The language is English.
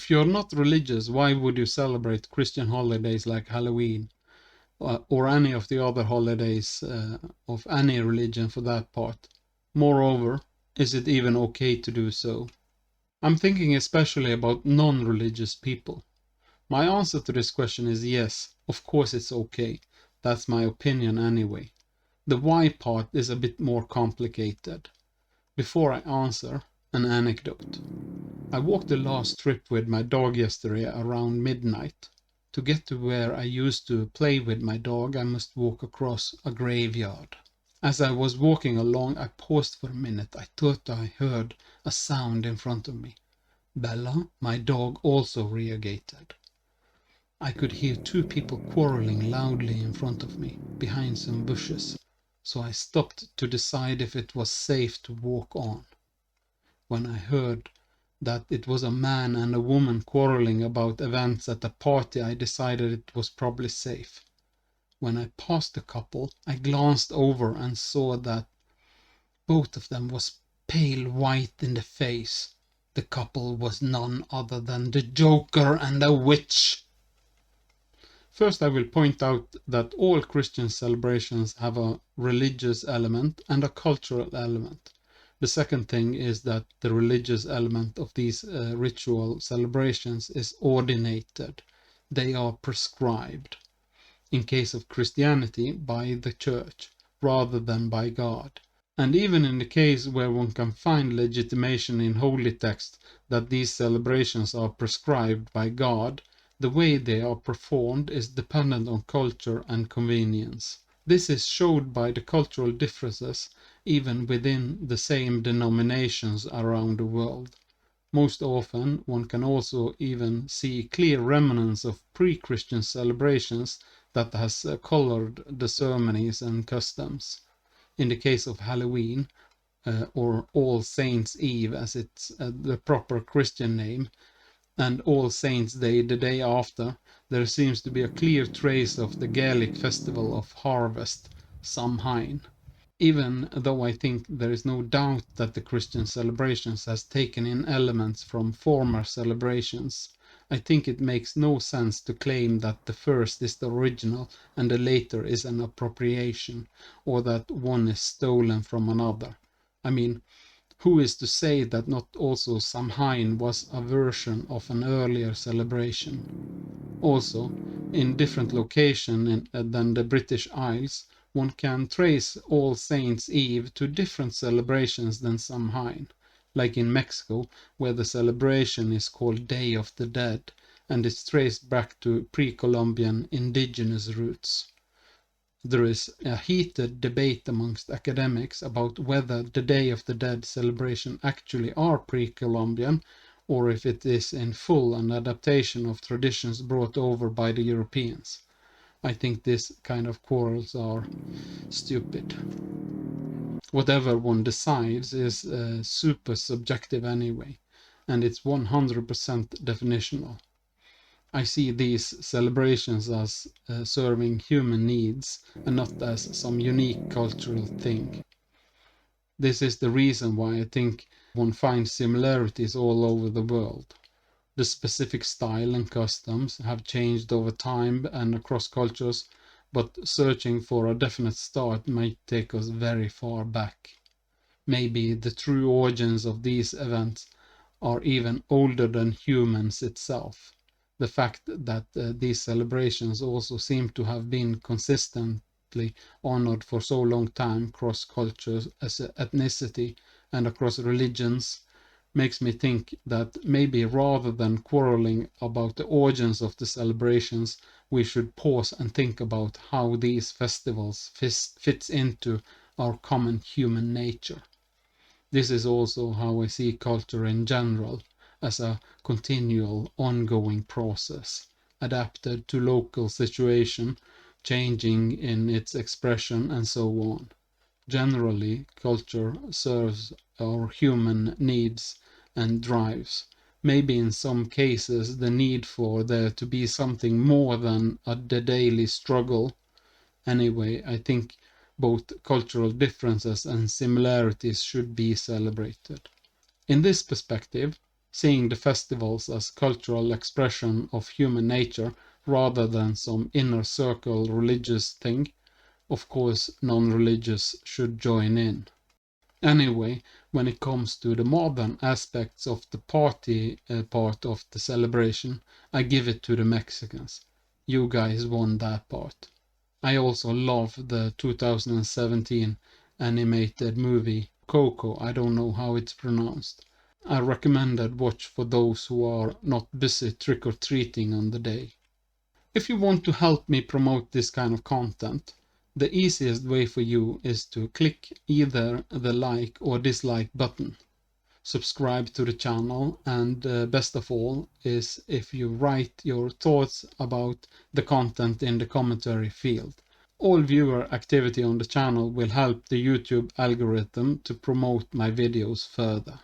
If you're not religious, why would you celebrate Christian holidays like Halloween or any of the other holidays of any religion for that part? Moreover, is it even okay to do so? I'm thinking especially about non-religious people. My answer to this question is yes, of course it's okay. That's my opinion anyway. The why part is a bit more complicated. Before I answer, an anecdote. I walked the last trip with my dog yesterday around midnight. To get to where I used to play with my dog, I must walk across a graveyard. As I was walking along, I paused for a minute. I thought I heard a sound in front of me. Bella, my dog, also reagated. I could hear two people quarreling loudly in front of me, behind some bushes, so I stopped to decide if it was safe to walk on. When I heard that it was a man and a woman quarreling about events at a party, I decided it was probably safe. When I passed the couple, I glanced over and saw that both of them was pale white in the face. The couple was none other than the Joker and a witch. First, I will point out that all Christian celebrations have a religious element and a cultural element. The second thing is that the religious element of these ritual celebrations is ordinated. They are prescribed. In case of Christianity, by the church, rather than by God. And even in the case where one can find legitimation in holy text that these celebrations are prescribed by God, the way they are performed is dependent on culture and convenience. This is showed by the cultural differences even within the same denominations around the world. Most often, one can also even see clear remnants of pre-Christian celebrations that has colored the ceremonies and customs. In the case of Halloween, or All Saints' Eve as it's the proper Christian name, and All Saints' Day the day after, there seems to be a clear trace of the Gaelic festival of harvest, Samhain. Even though I think there is no doubt that the Christian celebrations has taken in elements from former celebrations, I think it makes no sense to claim that the first is the original and the later is an appropriation, or that one is stolen from another. I mean, who is to say that not also Samhain was a version of an earlier celebration? Also, in different locations than the British Isles, one can trace All Saints' Eve to different celebrations than Samhain, like in Mexico, where the celebration is called Day of the Dead, and is traced back to pre-Columbian indigenous roots. There is a heated debate amongst academics about whether the Day of the Dead celebration actually are pre-Columbian, or if it is in full an adaptation of traditions brought over by the Europeans. I think this kind of quarrels are stupid. Whatever one decides is super subjective anyway, and it's 100% definitional. I see these celebrations as serving human needs and not as some unique cultural thing. This is the reason why I think one finds similarities all over the world. The specific style and customs have changed over time and across cultures, but searching for a definite start might take us very far back. Maybe the true origins of these events are even older than humans itself. The fact that these celebrations also seem to have been consistently honored for so long time across cultures, as ethnicity, and across religions makes me think that maybe rather than quarreling about the origins of the celebrations, we should pause and think about how these festivals fits into our common human nature. This is also how I see culture in general, as a continual, ongoing process, adapted to local situation, changing in its expression, and so on. Generally, culture serves our human needs and drives. Maybe in some cases the need for there to be something more than the daily struggle. Anyway, I think both cultural differences and similarities should be celebrated. In this perspective, seeing the festivals as cultural expression of human nature rather than some inner circle religious thing. Of course, non-religious should join in. Anyway, when it comes to the modern aspects of the party part of the celebration, I give it to the Mexicans. You guys won that part. I also love the 2017 animated movie Coco. I don't know how it's pronounced. I recommended watch for those who are not busy trick-or-treating on the day. If you want to help me promote this kind of content, the easiest way for you is to click either the like or dislike button, subscribe to the channel, and best of all is if you write your thoughts about the content in the commentary field. All viewer activity on the channel will help the YouTube algorithm to promote my videos further.